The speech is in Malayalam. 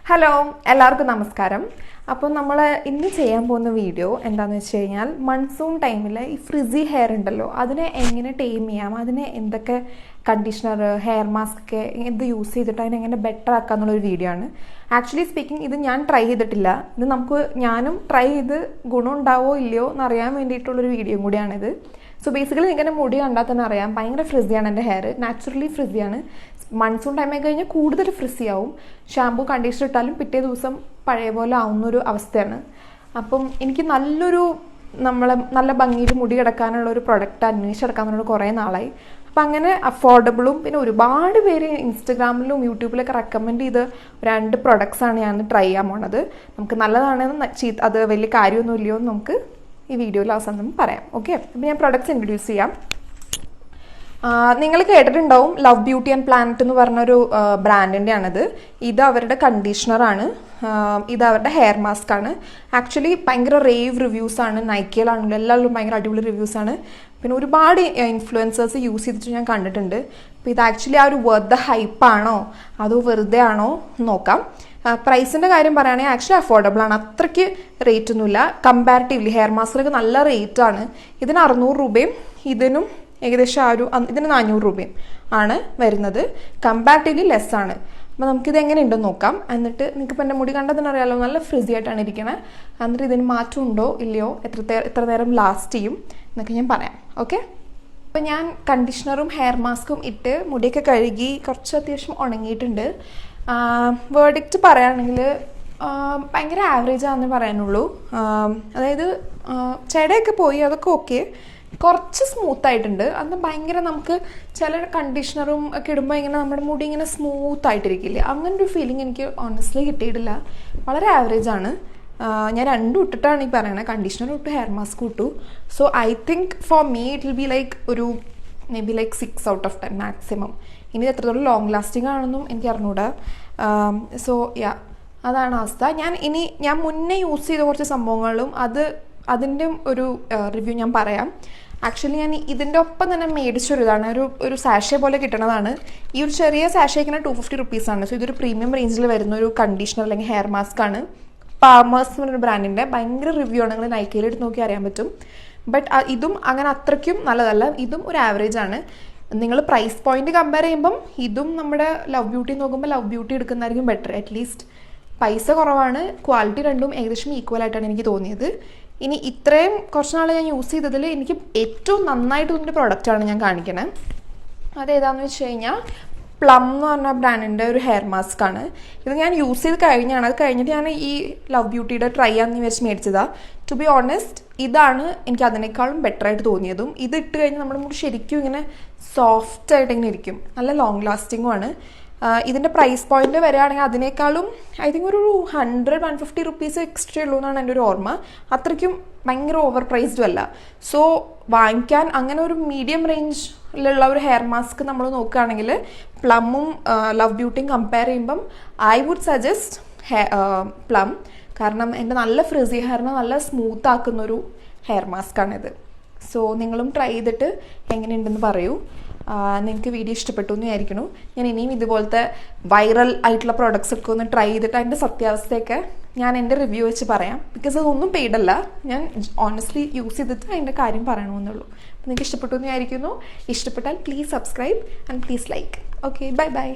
ഹലോ എല്ലാവർക്കും നമസ്കാരം. അപ്പോൾ നമ്മൾ ഇന്ന് ചെയ്യാൻ പോകുന്ന വീഡിയോ എന്താണെന്ന് വെച്ച് കഴിഞ്ഞാൽ മൺസൂൺ ടൈമിൽ ഈ ഫ്രിസി ഹെയർ ഉണ്ടല്ലോ അതിനെ എങ്ങനെ ടൈം ചെയ്യാം, അതിനെ എന്തൊക്കെ കണ്ടീഷണർ ഹെയർ മാസ്ക് ഒക്കെ എന്ത് യൂസ് ചെയ്തിട്ട് അതിനെങ്ങനെ ബെറ്റർ ആക്കുക എന്നുള്ളൊരു വീഡിയോ ആണ്. ആക്ച്വലി സ്പീക്കിംഗ് ഇത് ഞാൻ ട്രൈ ചെയ്തിട്ടില്ല. ഇത് ഞാനും ട്രൈ ചെയ്ത് ഗുണം ഉണ്ടാവോ ഇല്ലയോ എന്നറിയാൻ വേണ്ടിയിട്ടുള്ളൊരു വീഡിയോ കൂടിയാണിത്. സോ ബേസിക്കലി നിങ്ങളുടെ മുടി കണ്ടാൽ തന്നെ അറിയാം, ഭയങ്കര ഫ്രിസിയാണ് എൻ്റെ ഹെയർ. നാച്ചുറലി ഫ്രിസിയാണ്. മൺസൂൺ ടൈമായി കഴിഞ്ഞാൽ കൂടുതൽ ഫ്രിസി ആവും. ഷാമ്പൂ കണ്ടീഷണർ ഇട്ടാലും പിറ്റേ ദിവസം പഴയ പോലെ ആവുന്നൊരു അവസ്ഥയാണ്. അപ്പം എനിക്ക് നല്ല ഭംഗിയിൽ മുടി കിടക്കാനുള്ള ഒരു പ്രൊഡക്റ്റ് അന്വേഷിച്ചെടുക്കാമെന്നുള്ള കുറേ നാളായി. അപ്പം അങ്ങനെ അഫോർഡബിളും പിന്നെ ഒരുപാട് പേര് ഇൻസ്റ്റഗ്രാമിലും യൂട്യൂബിലൊക്കെ റെക്കമെൻഡ് ചെയ്ത് 2 പ്രൊഡക്ട്സാണ് ഞാൻ ട്രൈ ചെയ്യാൻ പോണത്. നമുക്ക് നല്ലതാണെന്ന് അത് വലിയ കാര്യമൊന്നും ഇല്ലയോ എന്ന് നമുക്ക് ഈ വീഡിയോയിൽ അവസാനം പറയാം. ഓക്കെ, അപ്പം ഞാൻ പ്രൊഡക്ട്സ് ഇൻട്രൊഡ്യൂസ് ചെയ്യാം. നിങ്ങൾ കേട്ടിട്ടുണ്ടാവും, ലവ് ബ്യൂട്ടി ആൻഡ് പ്ലാനറ്റ് എന്ന് പറഞ്ഞൊരു ബ്രാൻഡിൻ്റെ ആണിത്. ഇത് അവരുടെ കണ്ടീഷണറാണ്, ഇത് അവരുടെ ഹെയർ മാസ്ക് ആണ്. ആക്ച്വലി ഭയങ്കര റേവ് റിവ്യൂസാണ്. നൈക്കയിലാണെങ്കിലും എല്ലാവരും ഭയങ്കര അടിപൊളി റിവ്യൂസാണ്. പിന്നെ ഒരുപാട് ഇൻഫ്ലുവൻസേഴ്സ് യൂസ് ചെയ്തിട്ട് ഞാൻ കണ്ടിട്ടുണ്ട്. അപ്പോൾ ഇത് ആക്ച്വലി ആ ഒരു വർത്ത് ദ ഹൈപ്പാണോ അതോ വെറുതെ ആണോ നോക്കാം. പ്രൈസിൻ്റെ കാര്യം പറയുകയാണെങ്കിൽ ആക്ച്വലി അഫോർഡബിൾ ആണ്, അത്രയ്ക്ക് റേറ്റ് ഒന്നുമില്ല. കമ്പാരിറ്റീവ്ലി ഹെയർ മാസ്കിലൊക്കെ നല്ല റേറ്റാണ്. ഇതിന് 600 രൂപയും ഇതിനും ഏകദേശം ഇതിന് 400 രൂപയും ആണ് വരുന്നത്. കമ്പാരിറ്റീവ്ലി ലെസ്സാണ്. അപ്പോൾ നമുക്കിത് എങ്ങനെ ഉണ്ടെന്ന് നോക്കാം. എന്നിട്ട് നിങ്ങൾക്ക് എൻ്റെ മുടി കണ്ടാൽ തന്നെ അറിയാമല്ലോ, നല്ല ഫ്രിസി ആയിട്ടാണ് ഇരിക്കണത്. എന്നിട്ട് ഇതിന് മാറ്റം ഉണ്ടോ ഇല്ലയോ, എത്ര നേരം ലാസ്റ്റ് ചെയ്യും എന്നൊക്കെ ഞാൻ പറയാം. ഓക്കെ, അപ്പോൾ ഞാൻ കണ്ടീഷണറും ഹെയർ മാസ്കും ഇട്ട് മുടിയൊക്കെ കഴുകി കുറച്ച് അത്യാവശ്യം ഉണങ്ങിയിട്ടുണ്ട്. വേർഡിക്റ്റ് പറയുകയാണെങ്കിൽ ഭയങ്കര ആവറേജ് ആണെന്ന് പറയാനുള്ളൂ. അതായത് ചെടയൊക്കെ പോയി, അതൊക്കെ ഓക്കെ, കുറച്ച് സ്മൂത്തായിട്ടുണ്ട്. അന്ന് ഭയങ്കര നമുക്ക് ചില കണ്ടീഷണറും ഒക്കെ ഇടുമ്പോൾ ഇങ്ങനെ നമ്മുടെ മുടി ഇങ്ങനെ സ്മൂത്ത് ആയിട്ടിരിക്കില്ലേ, അങ്ങനൊരു ഫീലിംഗ് എനിക്ക് ഓണസ്റ്റ്ലി കിട്ടിയിട്ടില്ല. വളരെ ആവറേജ് ആണ്. ഞാൻ 2 ഇട്ടിട്ടാണ് ഈ പറയണത്, കണ്ടീഷണർ ഇട്ടു ഹെയർ മാസ്ക് ഇട്ടു. So I think for me it will be like ഒരു maybe like 6 out of 10 maximum. ഇനി എത്രത്തോളം ലോങ് ലാസ്റ്റിംഗ് ആണെന്നും എനിക്ക് അറിഞ്ഞൂടാ. സോ അതാണ് അവസ്ഥ. ഞാൻ മുന്നേ യൂസ് ചെയ്ത കുറച്ച് സംഭവങ്ങളും അതിൻ്റെ ഒരു റിവ്യൂ ഞാൻ പറയാം. ആക്ച്വലി ഞാൻ ഇതിൻ്റെ ഒപ്പം തന്നെ മേടിച്ചൊരിതാണ്, ഒരു സാഷേ പോലെ കിട്ടണതാണ്. ഈ ഒരു ചെറിയ സാഷേക്കിന് 250 റുപ്പീസാണ്. സോ ഇതൊരു പ്രീമിയം റേഞ്ചിൽ വരുന്ന ഒരു കണ്ടീഷണർ അല്ലെങ്കിൽ ഹെയർ മാസ്ക് ആണ്. പാമേഴ്സ് എന്ന് പറഞ്ഞൊരു ബ്രാൻഡിൻ്റെ ഭയങ്കര റിവ്യൂ ആണ്, നിങ്ങൾ നൈക്കയിൽ എടുത്ത് നോക്കി അറിയാൻ പറ്റും. ബട്ട് ഇതും അങ്ങനെ അത്രയ്ക്കും നല്ലതല്ല, ഇതും ഒരു ആവറേജ് ആണ്. നിങ്ങൾ പ്രൈസ് പോയിന്റ് കമ്പയർ ചെയ്യുമ്പം ഇതും നമ്മുടെ ലവ് ബ്യൂട്ടി നോക്കുമ്പോൾ ലവ് ബ്യൂട്ടി എടുക്കുന്നതായിരിക്കും ബെറ്റർ. അറ്റ്ലീസ്റ്റ് പൈസ കുറവാണ്, ക്വാളിറ്റി രണ്ടും ഏകദേശം ഈക്വൽ ആയിട്ടാണ് എനിക്ക് തോന്നിയത്. ഇനി ഇത്രയും കുറച്ച് നാൾ ഞാൻ യൂസ് ചെയ്തതിൽ എനിക്ക് ഏറ്റവും നന്നായിട്ട് തോന്നിയ പ്രൊഡക്റ്റാണ് ഞാൻ കാണിക്കണത്. അതേതാണെന്ന് വെച്ച് കഴിഞ്ഞാൽ പ്ലം എന്ന് പറഞ്ഞ ബ്രാൻഡിൻ്റെ ഒരു ഹെയർ മാസ്ക് ആണ്. ഇത് ഞാൻ യൂസ് ചെയ്ത് കഴിഞ്ഞാണ്, അത് കഴിഞ്ഞിട്ട് ഞാൻ ഈ ലവ് ബ്യൂട്ടിയുടെ ട്രൈ ആണെന്ന് വെച്ച് മേടിച്ചതാണ്. ടു ബി ഓണസ്റ്റ് ഇതാണ് എനിക്ക് അതിനേക്കാളും ബെറ്റർ ആയിട്ട് തോന്നിയതും. ഇത് ഇട്ട് കഴിഞ്ഞാൽ നമ്മുടെ മുടി ശരിക്കും ഇങ്ങനെ സോഫ്റ്റ് ആയിട്ട് ഇങ്ങനെ ഇരിക്കും, നല്ല ലോങ് ലാസ്റ്റിങ്ങും ആണ്. ഇതിൻ്റെ പ്രൈസ് പോയിന്റ് വരികയാണെങ്കിൽ അതിനേക്കാളും ഐ തിങ്ക് ഒരു 100-150 റുപ്പീസ് എക്സ്ട്രാ ഉള്ളൂ എന്നാണ് എൻ്റെ ഒരു ഓർമ്മ. അത്രയ്ക്കും ഭയങ്കര ഓവർ പ്രൈസ്ഡും അല്ല. സോ വാങ്ങിക്കാൻ അങ്ങനെ ഒരു മീഡിയം റേഞ്ചിലുള്ള ഒരു ഹെയർ മാസ്ക് നമ്മൾ നോക്കുകയാണെങ്കിൽ പ്ലമ്മും ലവ് ബ്യൂട്ടിയും കമ്പയർ ചെയ്യുമ്പം ഐ വുഡ് സജസ്റ്റ് പ്ലം. കാരണം എൻ്റെ നല്ല ഫ്രിസി ഹെയറിനെ നല്ല സ്മൂത്ത് ആക്കുന്നൊരു ഹെയർ മാസ്ക് ആണിത്. സോ നിങ്ങളും ട്രൈ ചെയ്തിട്ട് എങ്ങനെയുണ്ടെന്ന് പറയൂ. നിങ്ങൾക്ക് വീഡിയോ ഇഷ്ടപ്പെട്ടു എന്ന് വിചാരിക്കുന്നു. ഞാൻ ഇനിയും ഇതുപോലത്തെ വൈറൽ ആയിട്ടുള്ള പ്രോഡക്ട്സ് ഒക്കെ ഒന്ന് ട്രൈ ചെയ്തിട്ട് അതിൻ്റെ സത്യാവസ്ഥയൊക്കെ ഞാൻ എൻ്റെ റിവ്യൂ വെച്ച് പറയാം. ബിക്കോസ് അതൊന്നും പെയ്ഡല്ല, ഞാൻ ഓണസ്റ്റ്ലി യൂസ് ചെയ്തിട്ട് അതിൻ്റെ കാര്യം പറയണമെന്നുള്ളൂ. അപ്പോൾ നിങ്ങൾക്ക് ഇഷ്ടപ്പെട്ടു എന്ന് വിചാരിക്കുന്നു. ഇഷ്ടപ്പെട്ടാൽ please subscribe and please like. Okay, bye bye.